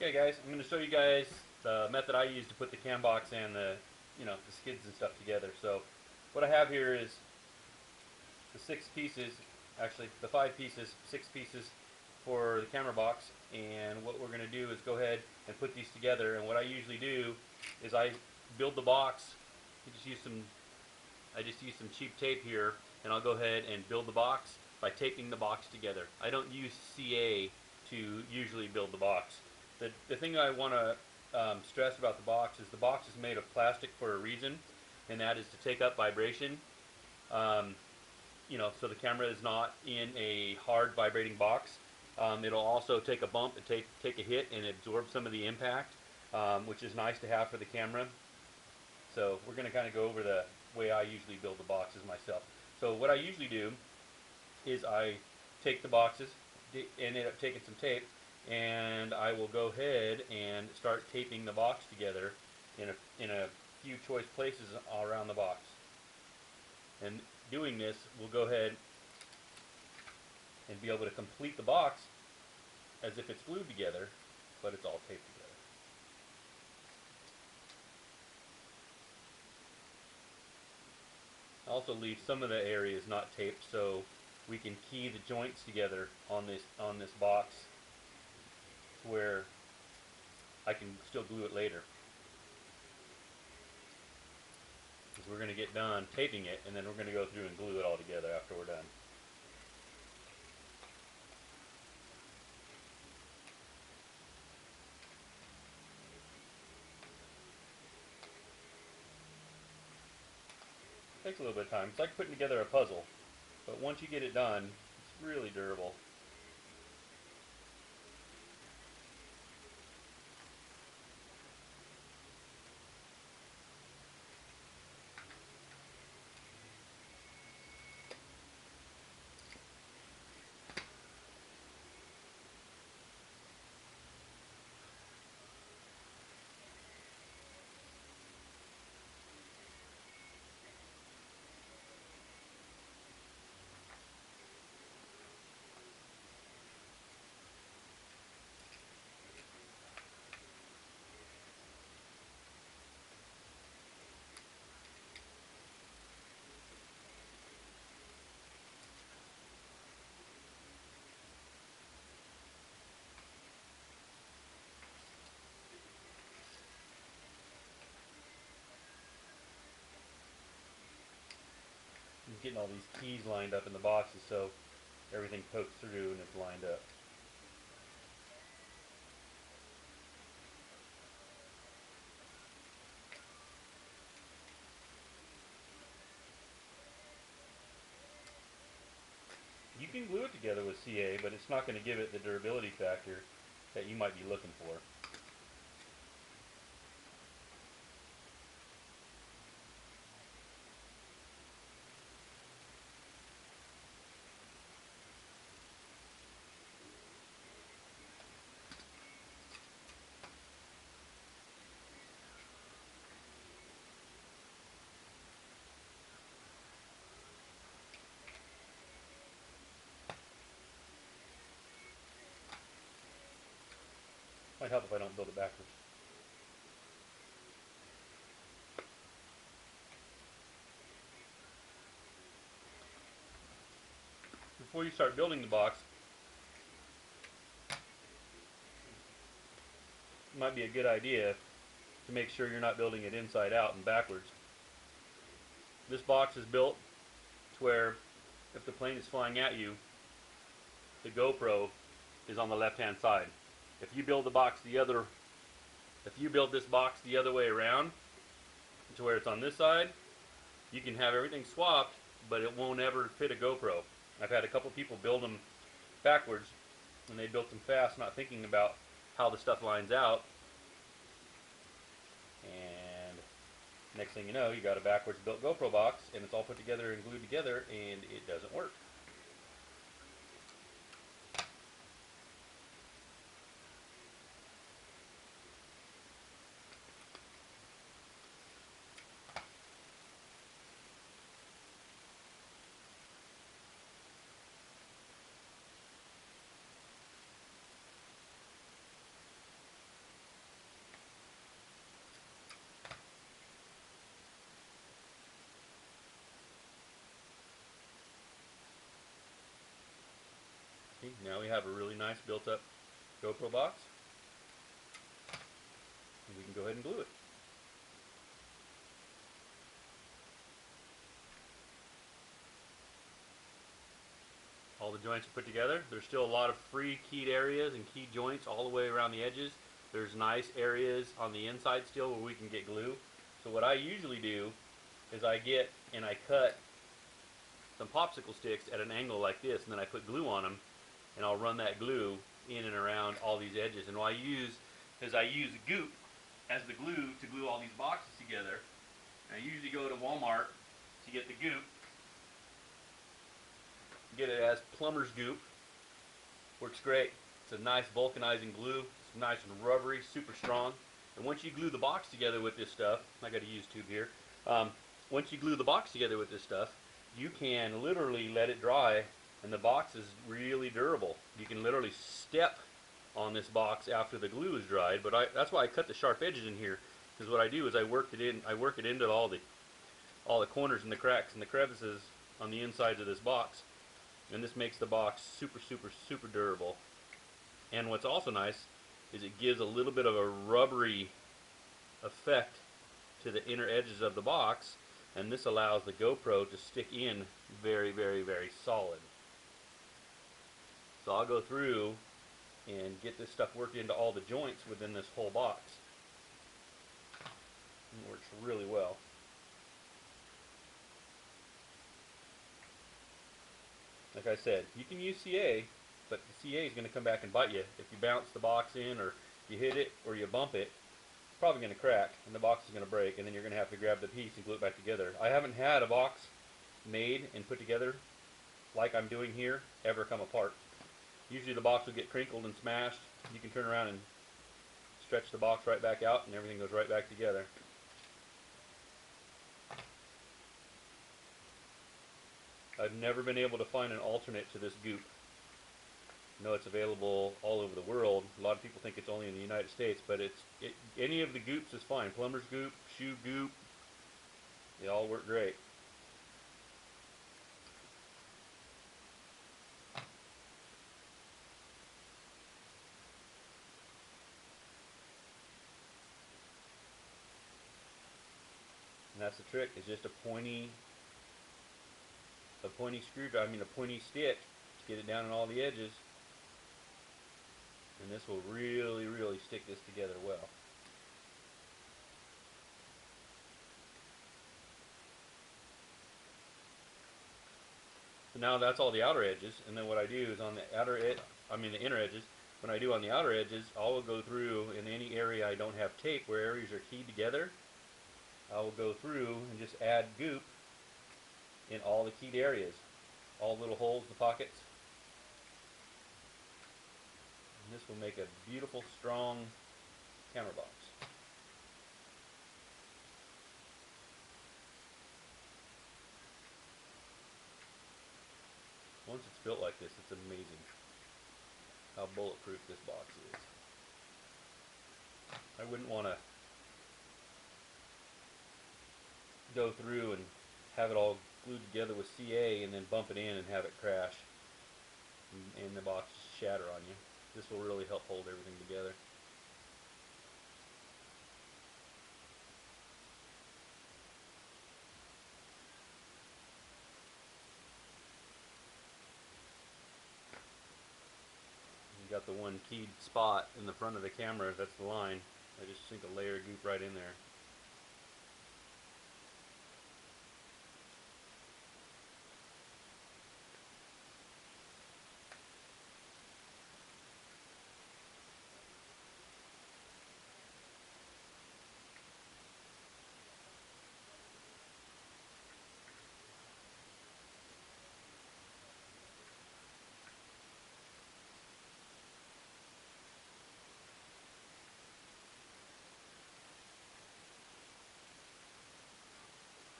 Okay guys, I'm going to show you guys the method I use to put the cam box and the skids and stuff together. So what I have here is the 6 pieces, actually the 5 pieces, 6 pieces for the camera box, and what we're going to do is go ahead and put these together. And what I usually do is I build the box. I just use some cheap tape here, and I'll go ahead and build the box by taping the box together. I don't use CA to usually build the box. The thing I want to stress about the box is made of plastic for a reason, and that is to take up vibration. Um, so the camera is not in a hard vibrating box. It'll also take a bump and take a hit and absorb some of the impact, which is nice to have for the camera. So we're going to kind of go over the way I usually build the boxes myself. So what I usually do is I take the boxes and end up taking some tape, and I will go ahead and start taping the box together in a few choice places around the box. And doing this, we'll go ahead and be able to complete the box as if it's glued together, but it's all taped together. I also leave some of the areas not taped so we can key the joints together on this box to where I can still glue it later. Because we're going to get done taping it, and then we're going to go through and glue it all together after we're done. It takes a little bit of time. It's like putting together a puzzle, but once you get it done, it's really durable. I'm getting all these keys lined up in the boxes so everything pokes through and it's lined up. You can glue it together with CA, but it's not going to give it the durability factor that you might be looking for. Might help if I don't build it backwards. Before you start building the box, it might be a good idea to make sure you're not building it inside out and backwards. This box is built to where if the plane is flying at you, the GoPro is on the left-hand side. If you build this box the other way around to where it's on this side, you can have everything swapped, but it won't ever fit a GoPro. I've had a couple people build them backwards, and they built them fast, not thinking about how the stuff lines out. And next thing you know, you got a backwards built GoPro box, and it's all put together and glued together, and it doesn't work. have a really nice built-up GoPro box. And we can go ahead and glue it. All the joints are put together. There's still a lot of free keyed areas and keyed joints all the way around the edges. There's nice areas on the inside still where we can get glue. So what I usually do is I get and I cut some popsicle sticks at an angle like this, and then I put glue on them, and I'll run that glue in and around all these edges. And what I use is I use goop as the glue to glue all these boxes together. And I usually go to Walmart to get the goop. Get it as plumber's goop. Works great. It's a nice vulcanizing glue. It's nice and rubbery, super strong. And once you glue the box together with this stuff, I got a used tube here. Once you glue the box together with this stuff, you can literally let it dry, and the box is really durable. You can literally step on this box after the glue is dried. But that's why I cut the sharp edges in here, because what I do is I work it into all the corners and the cracks and the crevices on the insides of this box. And this makes the box super, super, super durable. And what's also nice is it gives a little bit of a rubbery effect to the inner edges of the box, and this allows the GoPro to stick in very, very, very solid. So I'll go through and get this stuff worked into all the joints within this whole box. It works really well. Like I said, you can use CA, but the CA is going to come back and bite you. If you bounce the box in, or you hit it, or you bump it, it's probably going to crack, and the box is going to break, and then you're going to have to grab the piece and glue it back together. I haven't had a box made and put together like I'm doing here ever come apart. Usually the box will get crinkled and smashed. You can turn around and stretch the box right back out, and everything goes right back together. I've never been able to find an alternate to this goop. I know it's available all over the world. A lot of people think it's only in the United States, but any of the goops is fine. Plumber's goop, shoe goop, they all work great. And that's the trick, is just a pointy screwdriver, a pointy stick to get it down on all the edges. And this will really, really stick this together well. So now that's all the outer edges, and then what I do is on the outer edge, the inner edges, when I do on the outer edges, I will go through in any area I don't have tape, where areas are keyed together, I will go through and just add goop in all the keyed areas, all the little holes, the pockets. And this will make a beautiful, strong camera box. Once it's built like this, it's amazing how bulletproof this box is. I wouldn't want to go through and have it all glued together with CA and then bump it in and have it crash and the box shatter on you. This will really help hold everything together. You got the one keyed spot in the front of the camera, that's the line. I just sink a layer of goop right in there.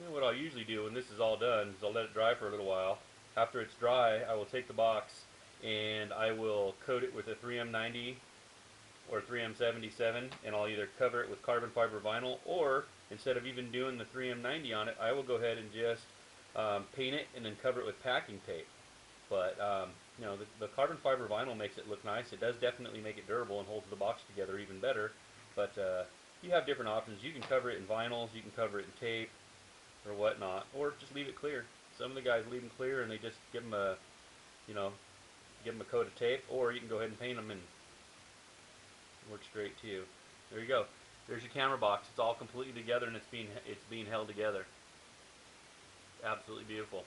And what I'll usually do when this is all done is I'll let it dry for a little while. After it's dry, I will take the box and I will coat it with a 3M90 or 3M77, and I'll either cover it with carbon fiber vinyl, or instead of even doing the 3M90 on it, I will go ahead and just paint it and then cover it with packing tape. But You know, the carbon fiber vinyl makes it look nice. It does definitely make it durable and holds the box together even better. But you have different options. You can cover it in vinyls, you can cover it in tape or whatnot, or just leave it clear. Some of the guys leave them clear and they just give them a, you know, give them a coat of tape, or you can go ahead and paint them and it works great too. There you go. There's your camera box. It's all completely together and it's being held together. Absolutely beautiful.